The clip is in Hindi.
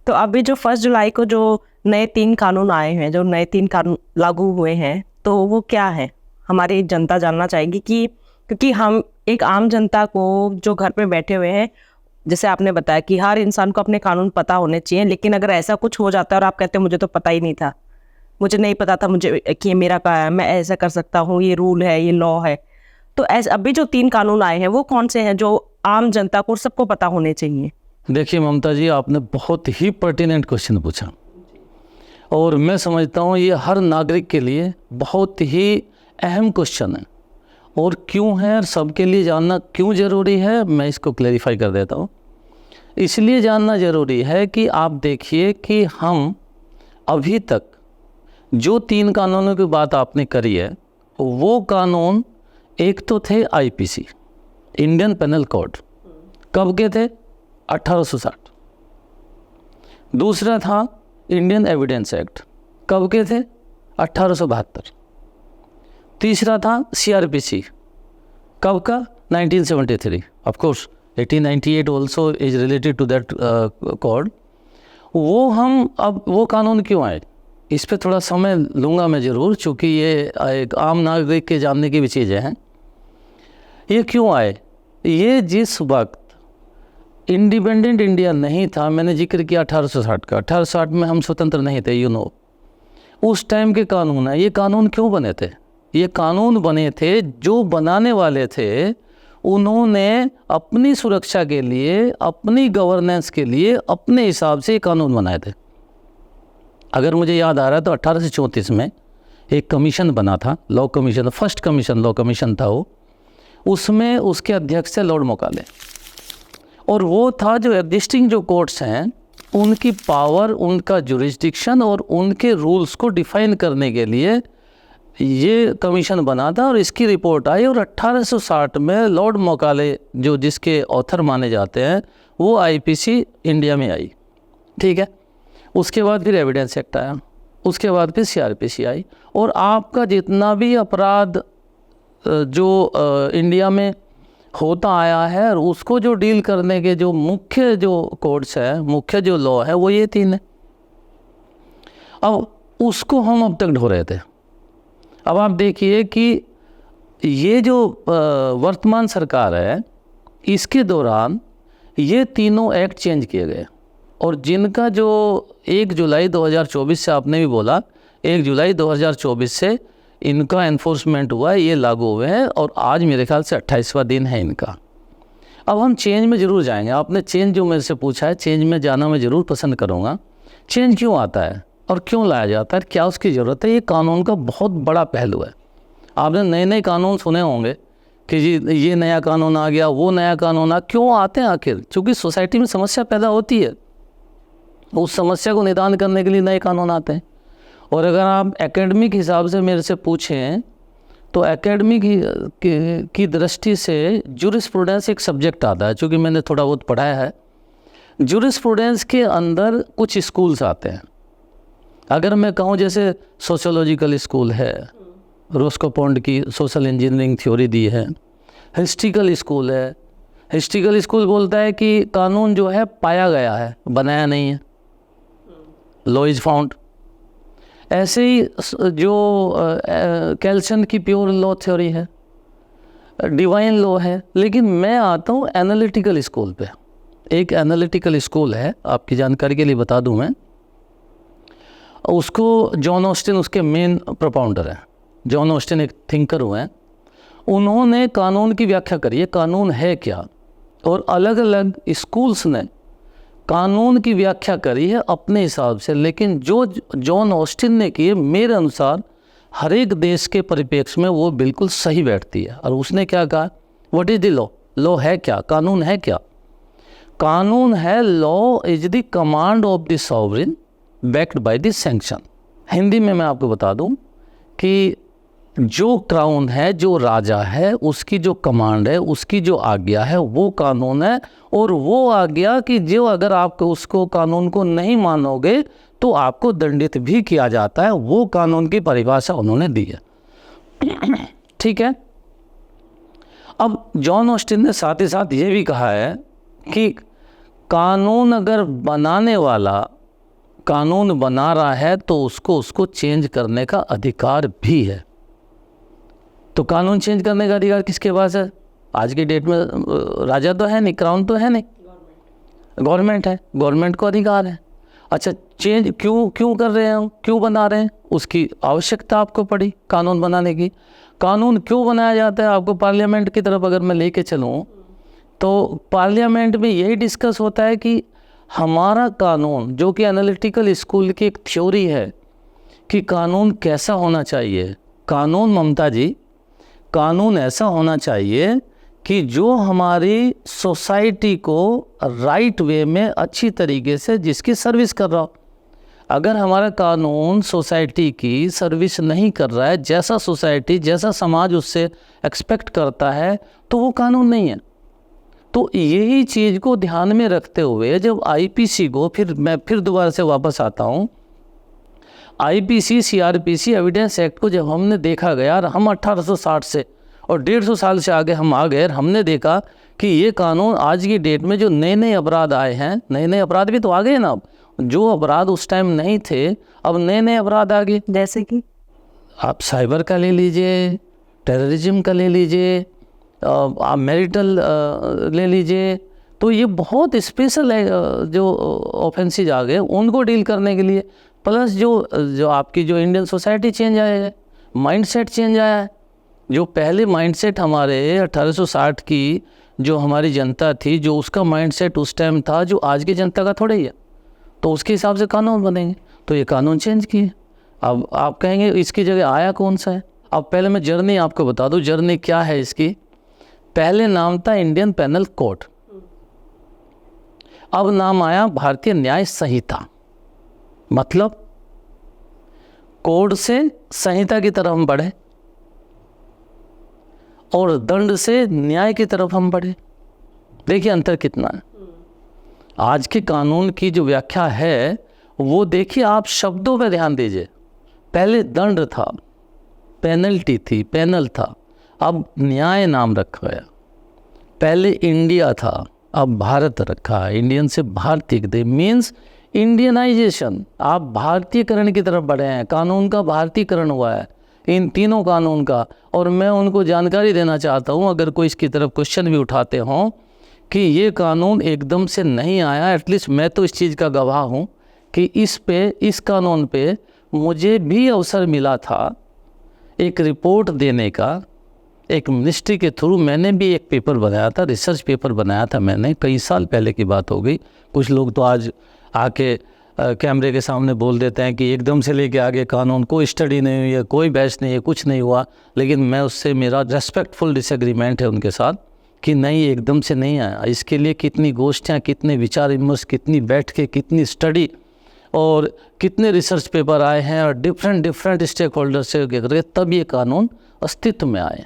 तो अभी जो 1 जुलाई को जो नए 3 कानून आए हैं, जो नए 3 कानून लागू हुए हैं, तो वो क्या है? हमारी जनता जानना चाहेगी कि क्योंकि हम एक आम जनता को जो घर पे बैठे हुए हैं, जैसे आपने बताया कि हर इंसान को अपने कानून पता होने चाहिए, लेकिन अगर ऐसा कुछ हो जाता है और आप कहते हैं मुझे तो पता ही नहीं था, मुझे नहीं पता था मुझे कि ये मेरा का है, मैं ऐसा कर सकता हूँ, ये रूल है, ये लॉ है। तो ऐसे अभी जो 3 कानून आए हैं वो कौन से हैं जो आम जनता को सबको पता होने चाहिए? देखिए ममता जी, आपने बहुत ही पर्टिनेंट क्वेश्चन पूछा और मैं समझता हूँ ये हर नागरिक के लिए बहुत ही अहम क्वेश्चन है। और क्यों है और सबके लिए जानना क्यों ज़रूरी है, मैं इसको क्लैरिफाई कर देता हूँ। इसलिए जानना ज़रूरी है कि आप देखिए कि हम अभी तक जो 3 कानूनों की बात आपने करी है, वो कानून एक तो थे आईपीसी, इंडियन पेनल कोड, कब के थे? 1860। दूसरा था इंडियन एविडेंस एक्ट, कब के थे? 1872। तीसरा था सीआरपीसी, कब का? 1973। Of course 1898 also is related to that code. वो कानून क्यों आए, इस पे थोड़ा समय लूँगा मैं ज़रूर, चूँकि ये एक आम नागरिक के जानने की भी चीज़ें हैं। ये क्यों आए? ये जिस वक्त इंडिपेंडेंट इंडिया नहीं था, मैंने जिक्र किया 1860 का, 1860 में हम स्वतंत्र नहीं थे, उस टाइम के कानून है। ये कानून क्यों बने थे? ये कानून बने थे, जो बनाने वाले थे उन्होंने अपनी सुरक्षा के लिए, अपनी गवर्नेंस के लिए अपने हिसाब से कानून बनाए थे। अगर मुझे याद आ रहा है तो 1834 में एक कमीशन बना था, law commission, first commission law commission था वो। उसमें उसके अध्यक्ष थे लॉर्ड मकाले, और वो था जो एग्जिस्टिंग जो कोर्ट्स हैं उनकी पावर, उनका जुरिस्डिक्शन और उनके रूल्स को डिफाइन करने के लिए ये कमीशन बना था। और इसकी रिपोर्ट आई और 1860 में लॉर्ड मकाले, जो जिसके ऑथर माने जाते हैं, वो आईपीसी इंडिया में आई। ठीक है, उसके बाद फिर एविडेंस एक्ट आया, उसके बाद फिर सीआरपीसी आई। और आपका जितना भी अपराध जो इंडिया में होता आया है और उसको जो डील करने के जो मुख्य जो कोड्स है, मुख्य जो लॉ है, वो ये 3 है। अब उसको हम अब तक ढो रहे थे। अब आप देखिए कि ये जो वर्तमान सरकार है, इसके दौरान ये तीनों एक्ट चेंज किए गए, और जिनका जो 1 जुलाई 2024 से, आपने भी बोला 1 जुलाई 2024 से इनका एनफोर्समेंट हुआ है, ये लागू हुए हैं, और आज मेरे ख्याल से 28वां दिन है इनका। अब हम चेंज में ज़रूर जाएंगे। आपने चेंज जो मेरे से पूछा है, चेंज में जाना मैं ज़रूर पसंद करूँगा। चेंज क्यों आता है और क्यों लाया जाता है, क्या उसकी ज़रूरत है? ये कानून का बहुत बड़ा पहलू है। आपने नए नए कानून सुने होंगे कि जी ये नया कानून आ गया, वो नया कानून आ, क्यों आते हैं आखिर? क्योंकि सोसाइटी में समस्या पैदा होती है, उस समस्या को निदान करने के लिए नए कानून आते हैं। और अगर आप एकेडमिक हिसाब से मेरे से पूछें तो एकेडमिक की दृष्टि से जूरिस्प्रूडेंस एक सब्जेक्ट आता है, चूँकि मैंने थोड़ा बहुत पढ़ाया है। जूरिस्प्रूडेंस के अंदर कुछ स्कूल्स आते हैं। अगर मैं कहूँ जैसे सोशियोलॉजिकल स्कूल है, रोस्को पॉन्ड की सोशल इंजीनियरिंग थ्योरी दी है। हिस्ट्रिकल स्कूल है, हिस्ट्रिकल स्कूल बोलता है कि कानून जो है पाया गया है, बनाया नहीं है, लॉ इज फाउंड। ऐसे ही जो कैल्सन की प्योर लॉ थ्योरी है, डिवाइन लॉ है। लेकिन मैं आता हूँ एनालिटिकल स्कूल पे। एक एनालिटिकल स्कूल है, आपकी जानकारी के लिए बता दूँ मैं, उसको जॉन ऑस्टिन उसके मेन प्रोपाउंडर हैं। जॉन ऑस्टिन एक थिंकर हुए हैं, उन्होंने कानून की व्याख्या करी है, कानून है क्या, और अलग अलग स्कूल्स ने कानून की व्याख्या करी है अपने हिसाब से। लेकिन जो जॉन ऑस्टिन ने की है, मेरे अनुसार हर एक देश के परिप्रेक्ष्य में वो बिल्कुल सही बैठती है। और उसने क्या कहा, what is the law? Law है क्या, कानून है क्या? कानून है, law is the command of the sovereign backed by the sanction. Hindi में मैं आपको बता दूं कि जो क्राउन है, जो राजा है, उसकी जो कमांड है, उसकी जो आज्ञा है, वो कानून है। और वो आज्ञा कि जो अगर आप उसको कानून को नहीं मानोगे तो आपको दंडित भी किया जाता है, वो कानून की परिभाषा उन्होंने दी है। ठीक है। अब जॉन ऑस्टिन ने साथ ही साथ ये भी कहा है कि कानून अगर बनाने वाला कानून बना रहा है तो उसको चेंज करने का अधिकार भी है। तो कानून चेंज करने का अधिकार किसके पास है? आज की डेट में राजा तो है नहीं, क्राउन तो है नहीं, गवर्नमेंट है, गवर्नमेंट को अधिकार है। अच्छा, चेंज क्यों कर रहे हैं हम, क्यों बना रहे हैं? उसकी आवश्यकता आपको पड़ी कानून बनाने की। कानून क्यों बनाया जाता है? आपको पार्लियामेंट की तरफ अगर मैं लेके चलूँ तो पार्लियामेंट में यही डिस्कस होता है कि हमारा कानून, जो कि एनालिटिकल स्कूल की एक थ्योरी है कि कानून कैसा होना चाहिए। कानून, ममता जी, कानून ऐसा होना चाहिए कि जो हमारी सोसाइटी को राइट वे में अच्छी तरीके से जिसकी सर्विस कर रहा हो। अगर हमारा कानून सोसाइटी की सर्विस नहीं कर रहा है, जैसा सोसाइटी, जैसा समाज उससे एक्सपेक्ट करता है, तो वो कानून नहीं है। तो यही चीज़ को ध्यान में रखते हुए जब आईपीसी को, मैं फिर दोबारा से वापस आता हूँ, आईपीसी, सीआरपीसी, एविडेंस एक्ट को जब हमने देखा गया, और हम 1860 से और 150 साल से आगे हम आ गए, हमने देखा कि ये कानून आज की डेट में जो नए नए अपराध आए हैं, नए नए अपराध भी तो आ गए ना। अब जो अपराध उस टाइम नहीं थे, अब नए नए अपराध आ गए। जैसे कि आप साइबर का ले लीजिए, टेररिज्म का ले लीजिए, आप मैरिटल ले लीजिए। तो ये बहुत स्पेशल है जो ऑफेंसेज आ गए उनको डील करने के लिए। प्लस जो आपकी जो इंडियन सोसाइटी चेंज आया है, माइंडसेट चेंज आया है। जो पहले माइंडसेट हमारे 1860 की जो हमारी जनता थी, जो उसका माइंडसेट उस टाइम था, जो आज की जनता का थोड़ा ही है। तो उसके हिसाब से कानून बनेंगे। तो ये कानून चेंज किए। अब आप कहेंगे इसकी जगह आया कौन सा है? अब पहले मैं जर्नी आपको बता दूं, जर्नी क्या है इसकी। पहले नाम था इंडियन पेनल कोड, अब नाम आया भारतीय न्याय संहिता। मतलब कोड से संहिता की तरफ हम बढ़े और दंड से न्याय की तरफ हम बढ़े। देखिए अंतर कितना है। आज के कानून की जो व्याख्या है वो देखिए, आप शब्दों पे ध्यान दीजिए। पहले दंड था, पेनल्टी थी, पेनल था, अब न्याय नाम रखा गया। पहले इंडिया था, अब भारत रखा है। इंडियन से भारतीय मीन्स इंडियनाइजेशन। आप भारतीयकरण की तरफ बढ़े हैं, कानून का भारतीयकरण हुआ है इन तीनों कानून का। और मैं उनको जानकारी देना चाहता हूँ, अगर कोई इसकी तरफ क्वेश्चन भी उठाते हों, कि ये कानून एकदम से नहीं आया। एटलीस्ट मैं तो इस चीज़ का गवाह हूँ कि इस कानून पे मुझे भी अवसर मिला था एक रिपोर्ट देने का। एक मिनिस्ट्री के थ्रू मैंने भी एक पेपर बनाया था, रिसर्च पेपर बनाया था मैंने, कई साल पहले की बात हो गई। कुछ लोग तो आज आके कैमरे के सामने बोल देते हैं कि एकदम से लेके आगे कानून, कोई स्टडी नहीं हुई है, कोई बैच नहीं है, कुछ नहीं हुआ। लेकिन मैं उससे, मेरा रेस्पेक्टफुल डिसएग्रीमेंट है उनके साथ कि नहीं, एकदम से नहीं आया। इसके लिए कितनी गोष्ठियाँ, कितने विचार विमर्श, कितनी बैठ के, कितनी स्टडी और कितने रिसर्च पेपर आए हैं और डिफरेंट स्टेक होल्डर से करके तब ये कानून अस्तित्व में आए।